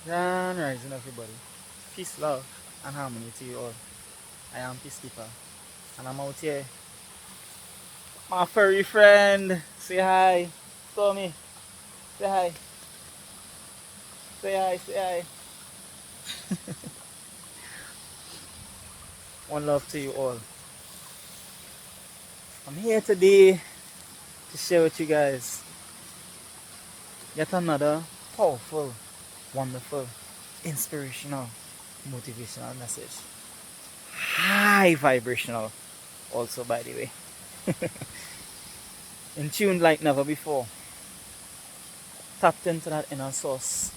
Grand rising, everybody. Peace, love, and harmony to you all. I am Peacekeeper, and I'm out here. My furry friend, say hi. Tommy, say hi. Say hi, say hi. One love to you all. I'm here today to share with you guys yet another powerful, wonderful, inspirational, motivational message. High vibrational, also, by the way. In tune like never before. Tapped into that inner source,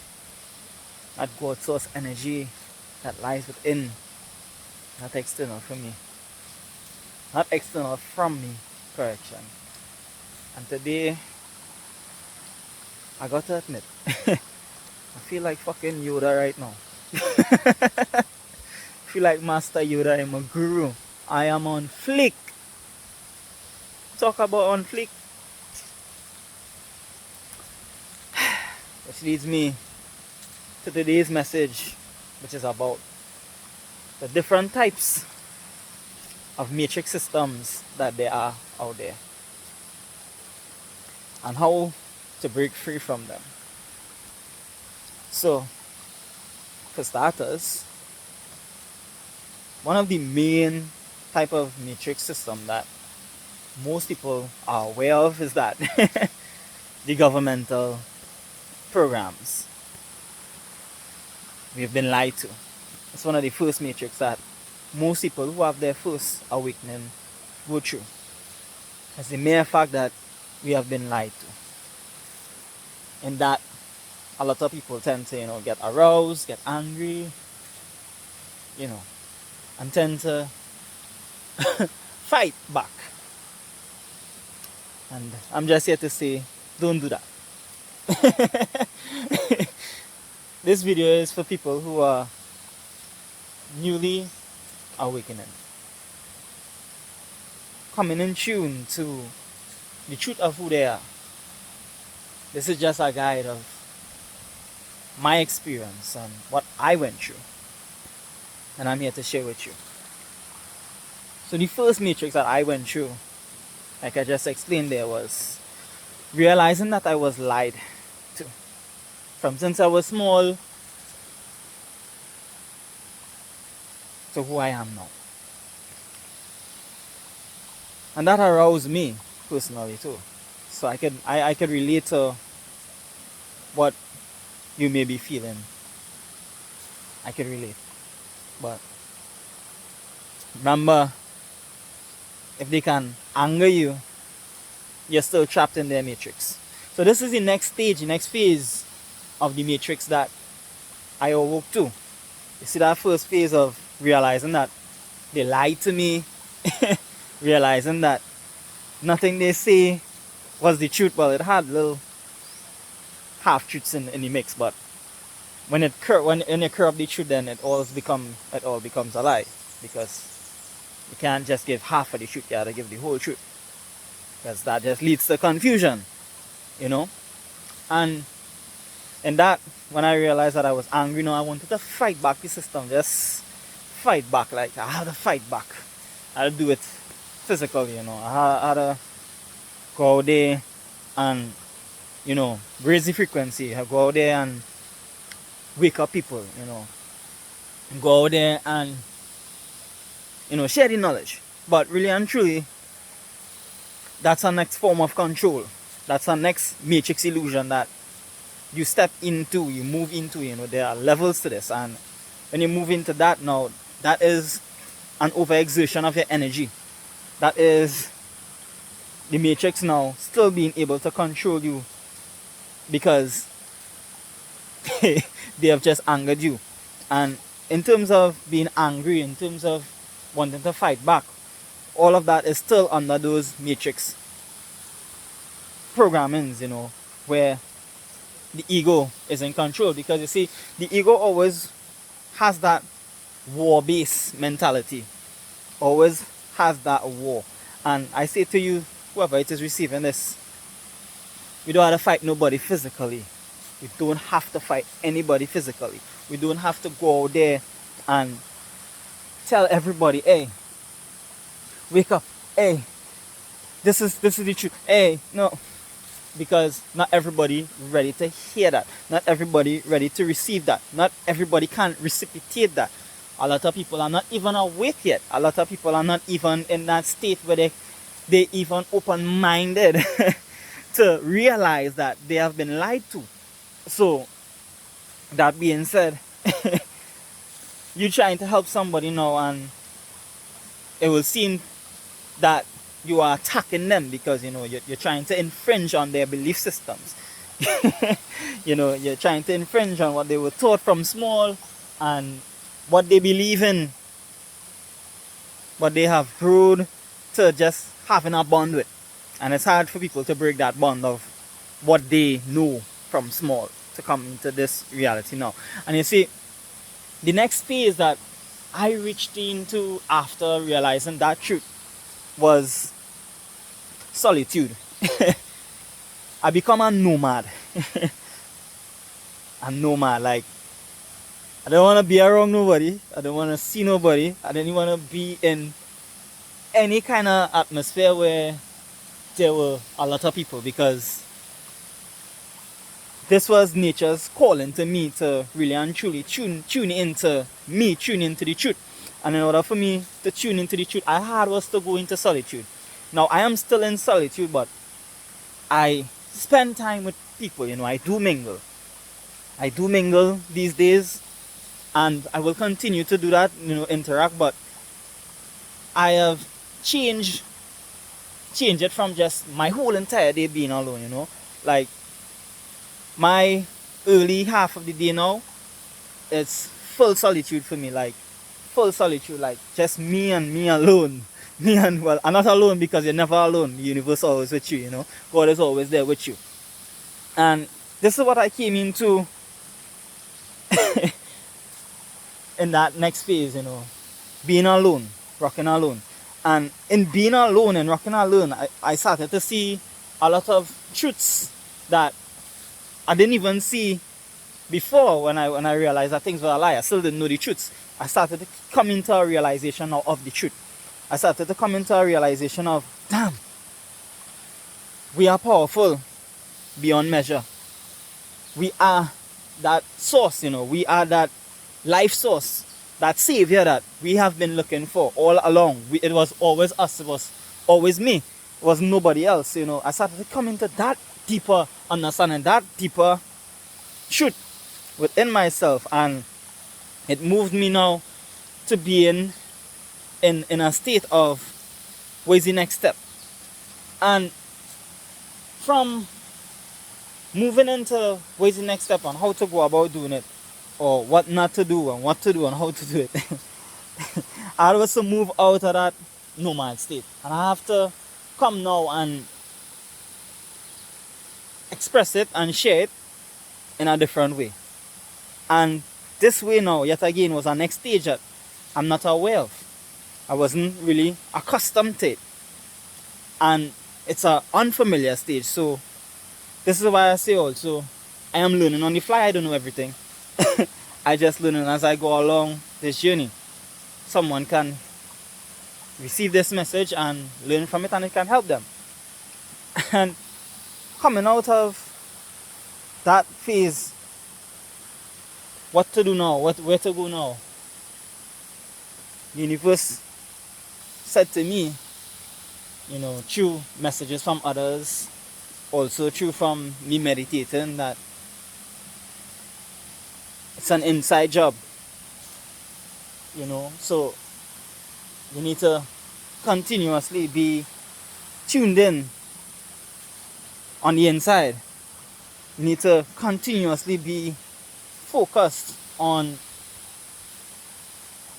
that God source energy that lies within, not external from me. Not external from me, correction. And today, I got to admit, I feel like fucking Yoda right now. I feel like Master Yoda, I'm a guru. I am on flick. Talk about on flick. Which leads me to today's message, which is about the different types of matrix systems that there are out there and how to break free from them. So, for starters, one of the main type of matrix system that most people are aware of is that the governmental programs. We've been lied to. It's one of the first matrix that most people who have their first awakening go through. It's the mere fact that we have been lied to. And that a lot of people tend to, get aroused, get angry, and tend to fight back. And I'm just here to say, don't do that. This video is for people who are newly awakening, coming in tune to the truth of who they are. This is just a guide of my experience and what I went through, and I'm here to share with you. So the first matrix that I went through, like I just explained there, was realizing that I was lied to. From since I was small to who I am now. And that aroused me personally too. So I could relate to what you may be feeling. I could relate. But remember, if they can anger you, you're still trapped in their matrix. So this is the next stage, the next phase of the matrix that I awoke to. You see that first phase of realizing that they lied to me, realizing that nothing they say was the truth. Well, it had little half truths in the mix, but when you curve the truth, then it all becomes a lie, because you can't just give half of the truth. You gotta give the whole truth, because that just leads to confusion, And in that, when I realized that I was angry, I wanted to fight back the system, just fight back. Like, I had to fight back. I had to do it physically, I had to go out there and, raise the frequency. I go out there and wake up people, go out there and, share the knowledge. But really and truly, that's our next form of control. That's our next matrix illusion that you step into, you move into. There are levels to this, and when you move into that now, that is an overexertion of your energy. That is the matrix now still being able to control you, because they have just angered you. And in terms of being angry, in terms of wanting to fight back, all of that is still under those matrix programmings, where the ego is in control. Because you see, the ego always has that war base mentality, always has that war. And I say to you, whoever it is receiving this, we don't have to fight nobody physically. We don't have to fight anybody physically. We don't have to go out there and tell everybody, hey, wake up, hey, this is the truth. Hey, no, because not everybody ready to hear that. Not everybody ready to receive that. Not everybody can reciprocate that. A lot of people are not even awake yet. A lot of people are not even in that state where they even open-minded to realize that they have been lied to. So that being said, you're trying to help somebody now, and it will seem that you are attacking them because you're trying to infringe on their belief systems. You're trying to infringe on what they were taught from small and what they believe in, what they have grown to just having a bond with. And it's hard for people to break that bond of what they know from small to come into this reality now. And you see, the next phase that I reached into after realizing that truth was solitude. I become a nomad. A nomad, like, I don't want to be around nobody. I don't want to see nobody. I don't want to be in any kind of atmosphere where there were a lot of people, because this was nature's calling to me to really and truly tune into me, tune into the truth. And in order for me to tune into the truth, I had was to go into solitude. Now, I am still in solitude, but I spend time with people, I do mingle. I do mingle these days, and I will continue to do that, interact, but I have changed it from just my whole entire day being alone, like my early half of the day now, it's full solitude for me, like full solitude, like just me and me alone. Well, I'm not alone because you're never alone. The universe is always with you, God is always there with you. And this is what I came into in that next phase, being alone, rocking alone. And in being alone and rocking alone, I started to see a lot of truths that I didn't even see before when I realized that things were a lie. I still didn't know the truths. I started to come into a realization now of the truth. I started to come into a realization of, damn, we are powerful beyond measure. We are that source, we are that life source, that savior that we have been looking for all along. It was always us, it was always me, it was nobody else. I started to come into that deeper understanding, that deeper truth within myself, and it moved me now to being in a state of, where's the next step? And from moving into where's the next step on how to go about doing it, or what not to do and what to do and how to do it, I had to move out of that nomad state, and I have to come now and express it and share it in a different way. And this way now, yet again, was our next stage that I'm not aware of. I wasn't really accustomed to it. And it's an unfamiliar stage. So this is why I say also, I am learning on the fly. I don't know everything. I just learning as I go along this journey. Someone can receive this message and learn from it, and it can help them. And coming out of that phase, what to do now, where to go now, the universe said to me, through messages from others, also through from me meditating, that it's an inside job, so you need to continuously be tuned in on the inside. You need to continuously be focused on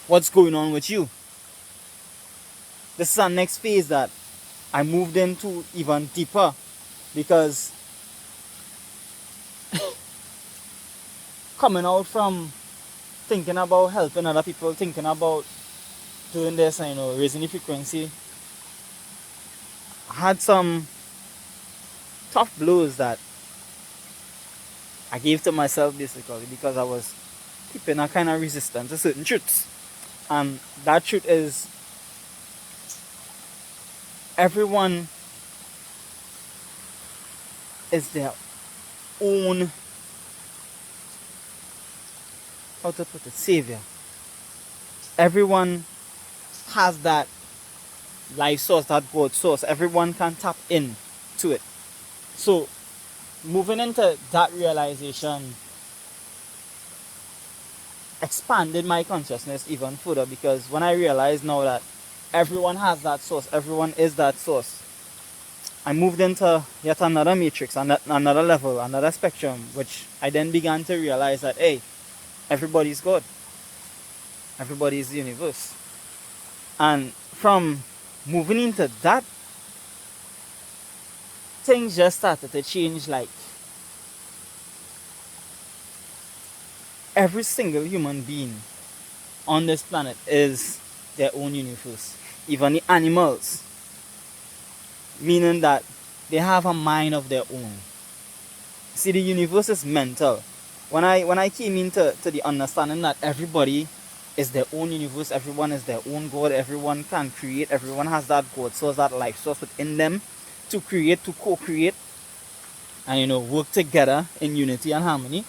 what's going on with you. This is our next phase that I moved into even deeper, because coming out from thinking about helping other people, thinking about doing this, raising the frequency, I had some tough blows that I gave to myself basically because I was keeping a kind of resistance to certain truths. And that truth is everyone is their own, how to put it, savior. Everyone has that life source, that God source. Everyone can tap in to it. So moving into that realization expanded my consciousness even further, because when I realized now that everyone has that source, everyone is that source, I moved into yet another matrix, another level, another spectrum, which I then began to realize that, hey, everybody's God. Everybody's the universe. And from moving into that, things just started to change. Like, every single human being on this planet is their own universe. Even the animals. Meaning that they have a mind of their own. See, the universe is mental. When I came into the understanding that everybody is their own universe, everyone is their own God, everyone can create, everyone has that God source, that life source within them to create, to co-create, and work together in unity and harmony.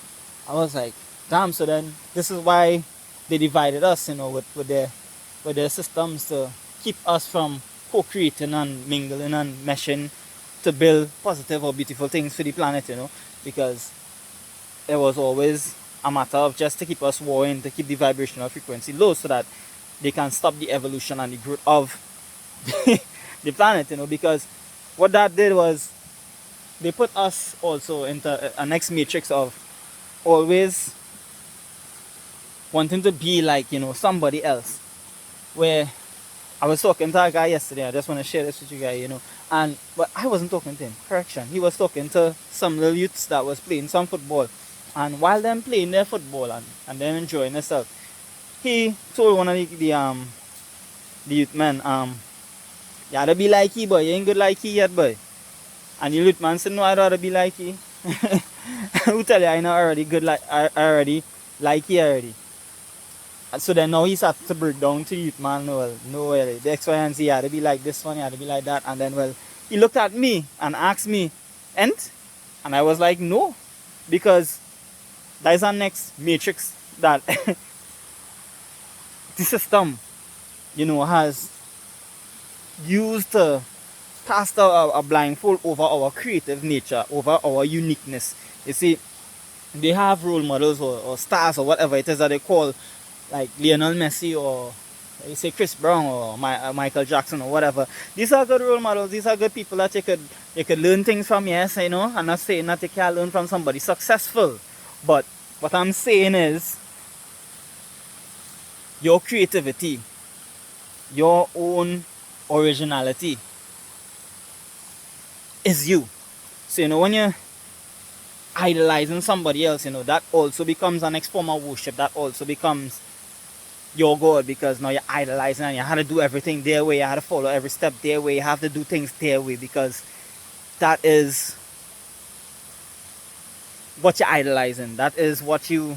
I was like, damn, so then this is why they divided us, with their systems to keep us from co-creating and mingling and meshing to build positive or beautiful things for the planet, because it was always a matter of just to keep us warring, to keep the vibrational frequency low so that they can stop the evolution and the growth of the planet, because what that did was they put us also into a next matrix of always wanting to be like, somebody else. Where I was talking to a guy yesterday, I just want to share this with you guys, but I wasn't talking to him, correction. He was talking to some little youths that was playing some football. And while them playing their football and them enjoying themselves, he told one of the youth men, you gotta be like he, boy, you ain't good like he yet, boy. And the youth man said, no, I'd rather be like he. Who tell you I know already good, like I already like he already. And so then now he started to break down to the youth man, well, the X, Y, and Z, you had to be like this one, you had to be like that. And then, well, he looked at me and asked me, and I was like, no, because that is our next matrix that the system, has used to cast a blindfold over our creative nature, over our uniqueness. You see, they have role models or stars or whatever it is that they call, like Lionel Messi or you say Chris Brown or Michael Jackson or whatever. These are good role models. These are good people that you could learn things from. Yes, I'm not saying that you can't learn from somebody successful, but what I'm saying is your creativity, your own originality is you. So when you're idolizing somebody else, that also becomes a next form of worship. That also becomes your God, because now you're idolizing and you have to do everything their way, you have to follow every step their way, you have to do things their way, because that is what you're idolizing. That is what you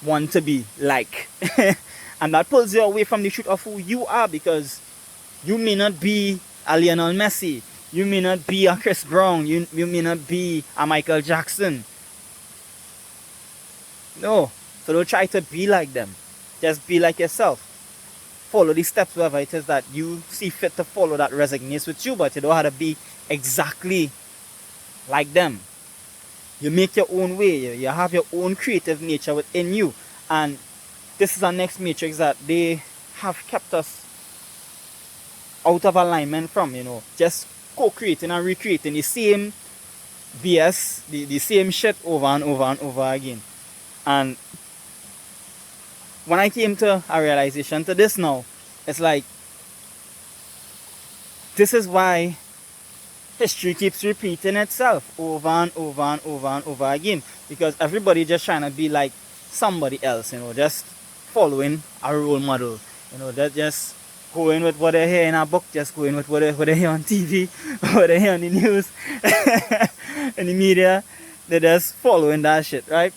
want to be like. And that pulls you away from the truth of who you are, because you may not be a Lionel Messi, you may not be a Chris Brown, you may not be a Michael Jackson. No, so don't try to be like them. Just be like yourself. Follow the steps, whatever it is that you see fit to follow that resonates with you, but you don't have to be exactly like them. You make your own way. You have your own creative nature within you. And this is our next matrix that they have kept us out of alignment from, just co-creating and recreating the same BS, the same shit over and over and over again. And when I came to a realization to this now, it's like, this is why history keeps repeating itself over and over and over and over again, because everybody just trying to be like somebody else, just following a role model, that just going with what they hear in a book, just going with what they hear on TV, what they hear on the news, in the media, They're just following that shit, right?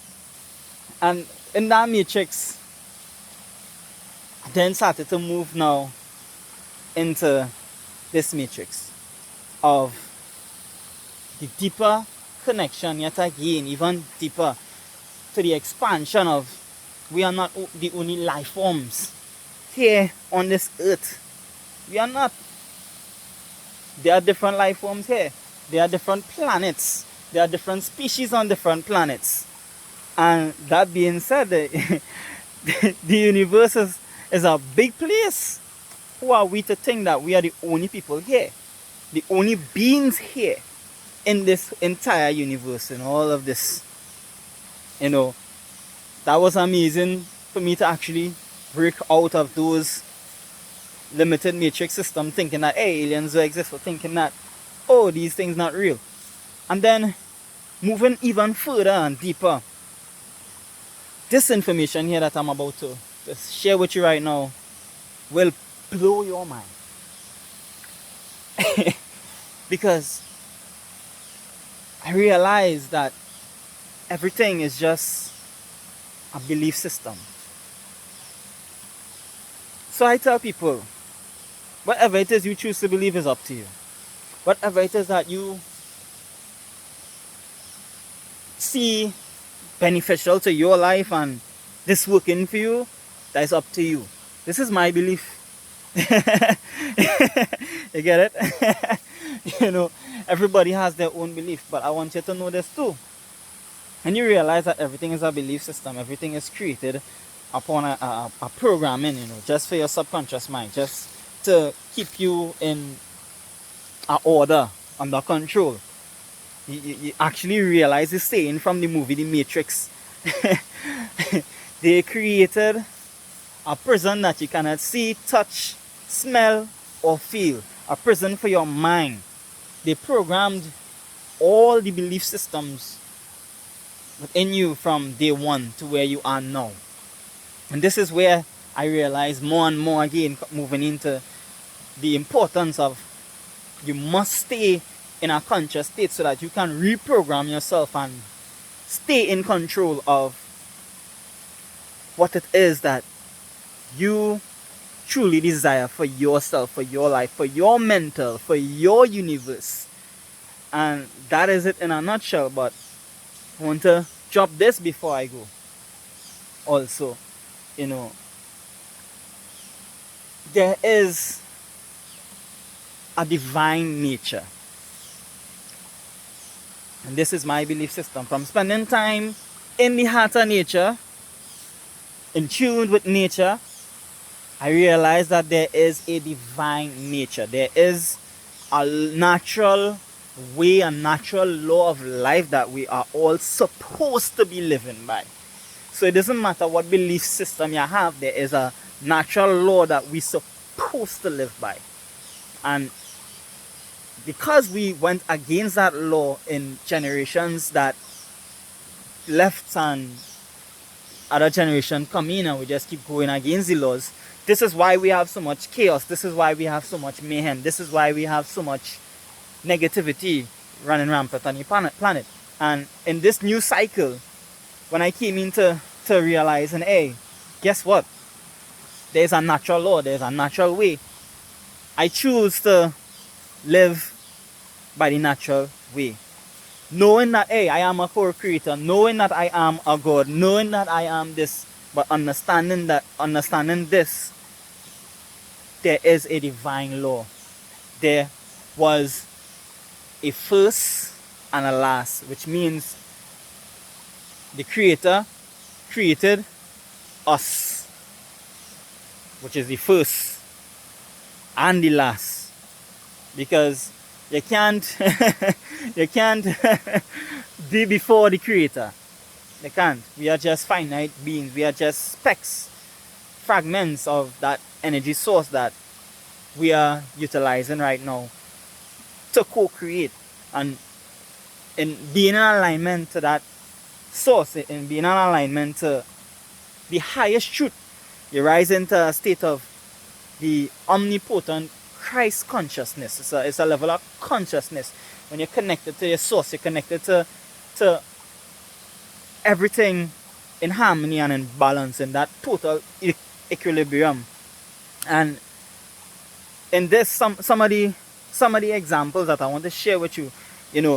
And in that matrix, I then started to move now into this matrix of the deeper connection yet again, even deeper to the expansion of we are not the only life forms here on this earth. We are not. There are different life forms here. There are different planets. There are different species on different planets. And that being said, the universe is a big place. Who are we to think that we are the only people here? The only beings here in this entire universe and all of this. You know, that was amazing for me to actually break out of those limited matrix system thinking that, hey, aliens do exist, or thinking that, oh, these things not real. And then moving even further and deeper, this information here that I'm about to share with you right now will blow your mind. Because I realized that everything is just a belief system. So I tell people, whatever it is you choose to believe is up to you. Whatever it is that you see beneficial to your life and this working for you, that is up to you. This is my belief. You get it? You know, everybody has their own belief, but I want you to know this too. And you realize that everything is a belief system. Everything is created upon a programming, you know, just for your subconscious mind, just to keep you in a order, under control. You actually realize the saying from the movie The Matrix. They created a prison that you cannot see, touch, smell, or feel. A prison for your mind. They programmed all the belief systems within you from day one to where you are now. And this is where I realize more and more again, moving into the importance of you must stay in a conscious state so that you can reprogram yourself and stay in control of what it is that you truly desire for yourself, for your life, for your mental, for your universe. And that is it in a nutshell. But I want to drop this before I go. Also, you know, there is a divine nature. And this is my belief system. From spending time in the heart of nature, in tune with nature, I realized that there is a divine nature. There is a natural way, a natural law of life that we are all supposed to be living by. So it doesn't matter what belief system you have, there is a natural law that we're supposed to live by. And because we went against that law in generations that left and other generation come in and we just keep going against the laws, this is why we have so much chaos. This is why we have so much mayhem. This is why we have so much negativity running rampant on the planet. And in this new cycle, when I came into realizing, hey, guess what? There's a natural law. There's a natural way. I choose to live by the natural way. Knowing that, hey, I am a co-creator. Knowing that I am a God. Knowing that I am this. But understanding this, there is a divine law. There was a first and a last, which means the Creator created us, which is the first and the last, because you can't you can't be before the Creator. You can't. We are just finite beings. We are just specks, fragments of that energy source that we are utilizing right now to co-create. And in being in alignment to that source, in being in alignment to the highest truth, you rise into a state of the omnipotent Christ consciousness. It's a level of consciousness. When you're connected to your source, you're connected to everything in harmony and in balance, in that total equilibrium. And in this, some of the examples that I want to share with you,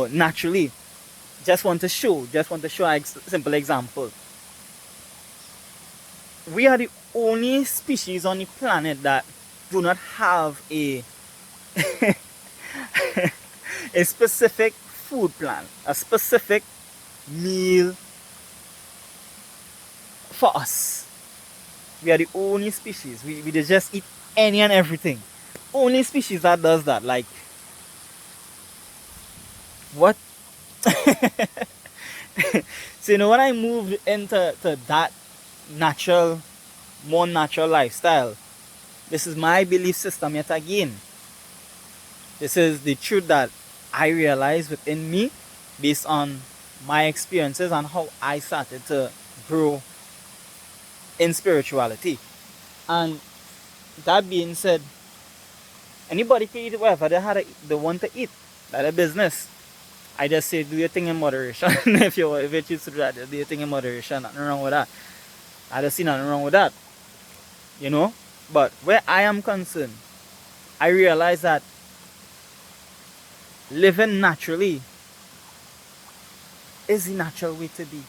naturally, just want to show a simple example. We are the only species on the planet that do not have a a specific food plan, a specific meal for us. We are the only species. We just eat any and everything. Only species that does that. Like, what? So, when I moved into that natural, more natural lifestyle, this is my belief system yet again. This is the truth that I realized within me based on my experiences and how I started to grow in spirituality. And that being said, anybody can eat whatever they want to eat. That's a business. I just say do your thing in moderation. if you choose to do that, do your thing in moderation. Nothing wrong with that. I don't see nothing wrong with that. But where I am concerned, I realize that living naturally is the natural way to be.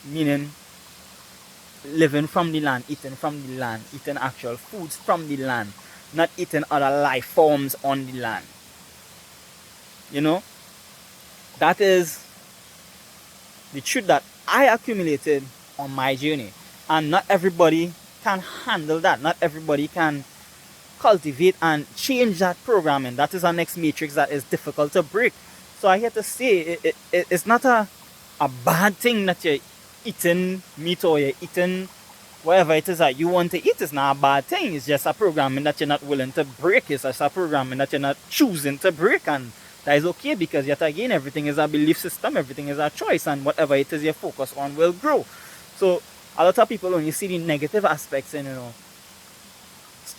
Meaning, living from the land, eating from the land, eating actual foods from the land, not eating other life forms on the land. That is the truth that I accumulated on my journey. And not everybody can handle that. Not everybody can cultivate and change that programming. That is our next matrix that is difficult to break. So I have to say, it's not a bad thing that you're eating meat or you're eating whatever it is that you want to eat. It's not a bad thing. It's just a programming that you're not willing to break. It's just a programming that you're not choosing to break. And that is okay, because yet again, everything is a belief system. Everything is a choice. And whatever it is you focus on will grow. So a lot of people only see the negative aspects in,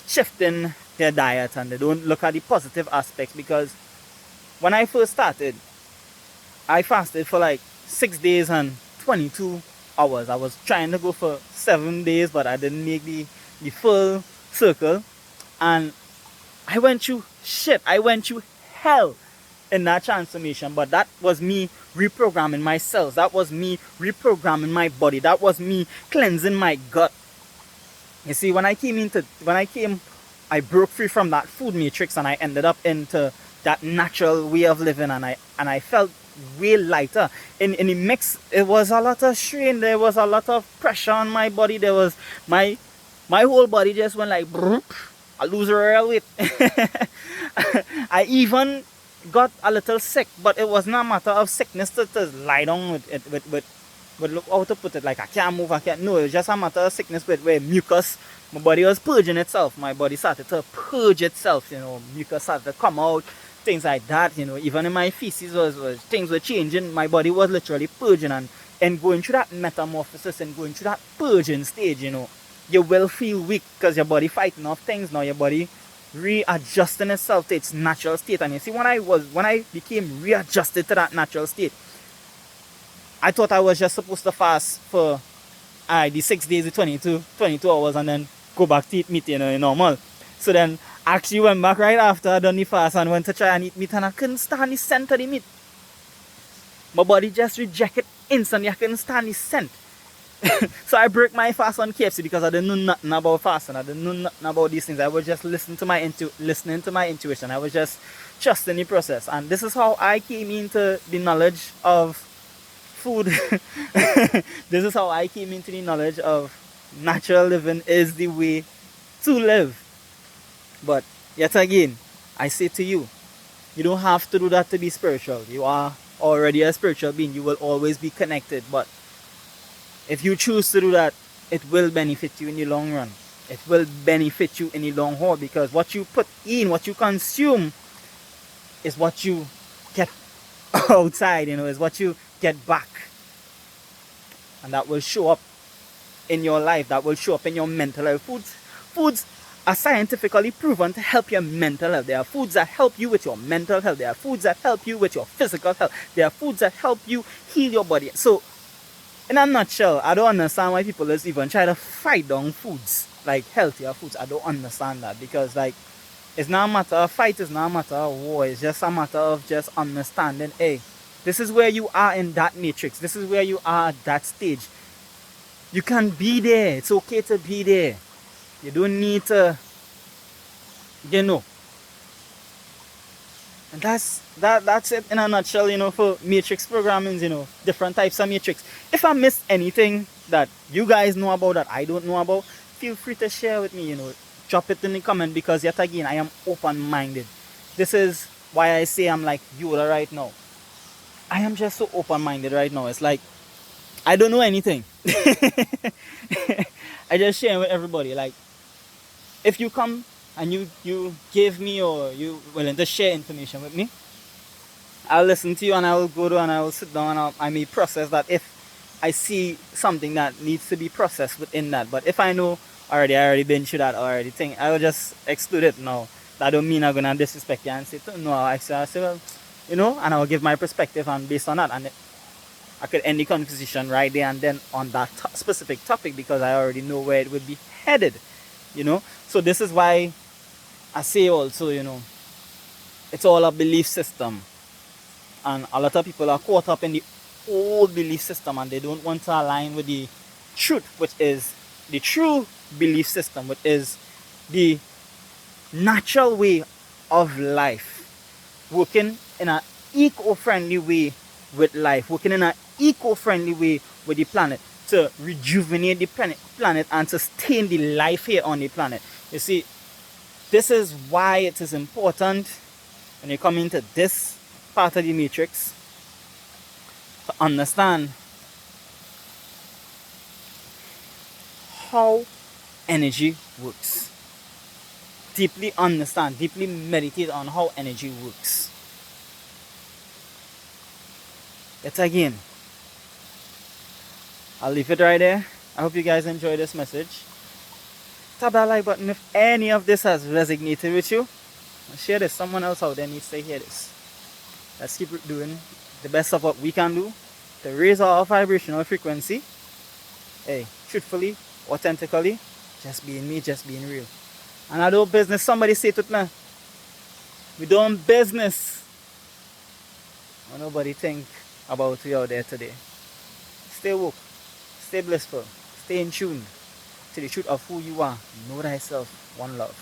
shifting their diet, and they don't look at the positive aspects. Because when I first started, I fasted for like 6 days and 22 hours. I was trying to go for 7 days, but I didn't make the full circle. And I went through shit. I went through hell in that transformation. But that was me reprogramming my cells. That was me reprogramming my body. That was me cleansing my gut. You see, when I I broke free from that food matrix, and I ended up into that natural way of living, and I felt way lighter. In the mix, it was a lot of strain. There was a lot of pressure on my body. There was my whole body just went like, I lose real weight. I even got a little sick, but it was not a matter of sickness to lie down with look how to put it, like I can't move, I can't. No, it was just a matter of sickness where mucus, my body was purging itself. My body started to purge itself, mucus started to come out, things like that, even in my feces things were changing. My body was literally purging, and going through that metamorphosis and going through that purging stage, you will feel weak because your body fighting off things. Now your body readjusting itself to its natural state. And you see, when I became readjusted to that natural state, I thought I was just supposed to fast for the 6 days, the 22 hours, and then go back to eat meat, normal. So then I actually went back right after I done the fast and went to try and eat meat, and I couldn't stand the scent of the meat. My body just rejected instantly. I couldn't stand the scent. So I broke my fast on KFC because I didn't know nothing about fasting. I didn't know nothing about these things. I was just listening to my intuition. I was just trusting the process. And this is how I came into the knowledge of food. This is how I came into the knowledge of natural living is the way to live. But yet again, I say to you, you don't have to do that to be spiritual. You are already a spiritual being. You will always be connected. But if you choose to do that, it will benefit you in the long run. It will benefit you in the long haul, because what you put in, what you consume, is what you get outside, is what you get back. And that will show up in your life. That will show up in your mental health. Foods are scientifically proven to help your mental health. There are foods that help you with your mental health. There are foods that help you with your physical health. There are foods that help you heal your body. So in a nutshell, I don't understand why people just even try to fight down foods, like healthier foods. I don't understand that, because like it's not a matter of fight, it's not a matter of war, it's just a matter of just understanding, hey, this is where you are in that matrix, this is where you are at that stage. You can be there, it's okay to be there. You don't need to, you know. And that's it in a nutshell, for matrix programming, different types of matrix. If I missed anything that you guys know about that I don't know about, feel free to share with me, drop it in the comment, because yet again, I am open-minded. This is why I say I'm like Yoda right now. I am just so open-minded right now. It's like I don't know anything. I just share with everybody. Like, if you come and you give me, or you willing to share information with me, I'll listen to you, and I will go to and I will sit down, and I may process that if I see something that needs to be processed within that. But if I know already, I already been through that already thing, I will just exclude it now. That don't mean I'm gonna disrespect you and say no. I say well, and I will give my perspective, and based on that, and I could end the conversation right there and then on that specific topic, because I already know where it would be headed. So this is why I say also, it's all a belief system, and a lot of people are caught up in the old belief system, and they don't want to align with the truth, which is the true belief system, which is the natural way of life, working in an eco-friendly way with life, working in an eco-friendly way with the planet, to rejuvenate the planet and sustain the life here on the planet. You see, this is why it is important when you come into this part of the matrix to understand how energy works. Deeply understand, deeply meditate on how energy works. Yet again, I'll leave it right there. I hope you guys enjoy this message. Tap that like button if any of this has resonated with you. Share this. Someone else out there needs to hear this. Let's keep doing the best of what we can do to raise our vibrational frequency. Hey, truthfully, authentically, just being me, just being real. And I do business. Somebody say it with me. We doing business. And nobody think about you out there today. Stay woke. Stay blissful. Stay in tune to the truth of who you are. Know thyself. One love.